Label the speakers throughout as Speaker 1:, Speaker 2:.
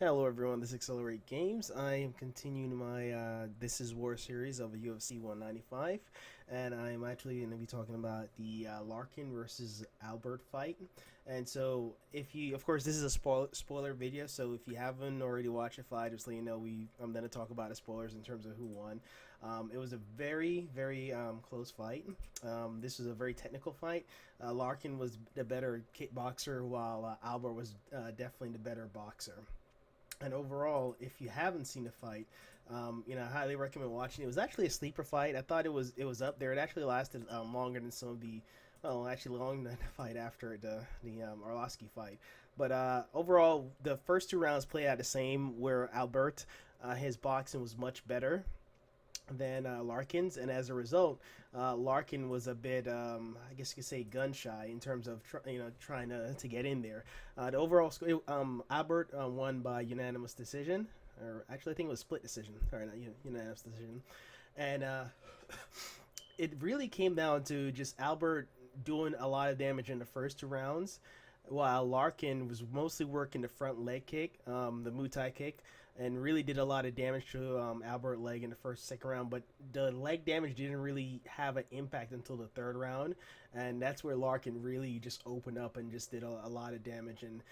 Speaker 1: Hello everyone, this is Accelerate Games. I am continuing my This Is War series of UFC 195, and I'm actually going to be talking about the Larkin versus Albert fight. And so, if you, of course, this is a spoiler video, so if you haven't already watched the fight, just let you know I'm going to talk about the spoilers in terms of who won. It was a very close fight. This was a very technical fight. Larkin was the better kickboxer, while Albert was definitely the better boxer. And overall, if you haven't seen the fight, I highly recommend watching it. It was actually a sleeper fight. I thought it was up there. It actually lasted longer than some of the, well, actually longer than the fight after the Arlovsky fight. But overall, the first two rounds played out the same. Where Albert, his boxing was much better than Larkin's, and as a result, Larkin was a bit, I guess you could say, gun shy in terms of trying to get in there. The overall score, Albert won by unanimous decision, or actually I think it was split decision. Sorry, not unanimous decision, and it really came down to just Albert doing a lot of damage in the first two rounds, while Larkin was mostly working the front leg kick, the Muay Thai kick, and really did a lot of damage to Albert leg in the first, second round. But the leg damage didn't really have an impact until the third round, and that's where Larkin really just opened up and just did a lot of damage. And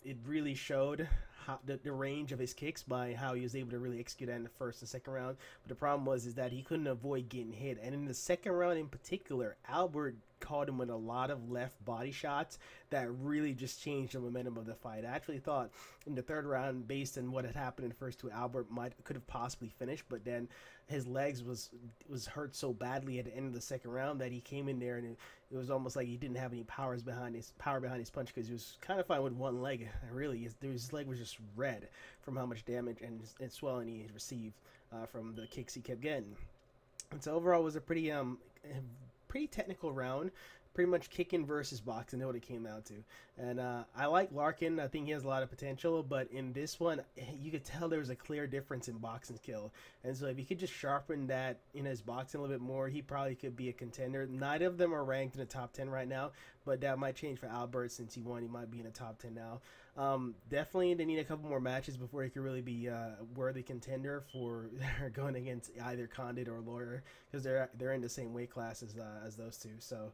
Speaker 1: it really showed how the range of his kicks by how he was able to really execute that in the first and second round. But the problem is that he couldn't avoid getting hit, and in the second round in particular, Albert caught him with a lot of left body shots that really just changed the momentum of the fight. I actually thought in the third round, based on what had happened in the first two, Albert could have possibly finished, but then his legs was hurt so badly at the end of the second round that he came in there, and it was almost like he didn't have any power behind his punch, because he was kind of fine with one leg. Really, his leg was just red from how much damage and swelling he had received from the kicks he kept getting. And so overall, it was a pretty technical round, pretty much kicking versus boxing. What it came out to. And I like Larkin. I think he has a lot of potential, but in this one, you could tell there was a clear difference in boxing skill. And so if he could just sharpen that in his boxing a little bit more, he probably could be a contender. Neither of them are ranked in the top 10 right now, but that might change for Albert since he won. He might be in the top 10 now. Definitely they need a couple more matches before he could really be a worthy contender for going against either Condit or Lawyer, because they're in the same weight class as those two. So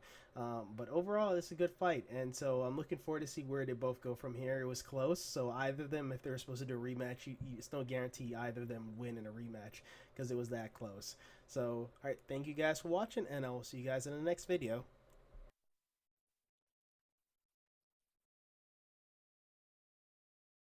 Speaker 1: but overall, it's a good fight, and so I'm looking forward to see where they both go from here. It was close, so either of them, if they're supposed to do a rematch, it's no guarantee either of them win in a rematch, because it was that close. So, all right, thank you guys for watching, and I will see you guys in the next video.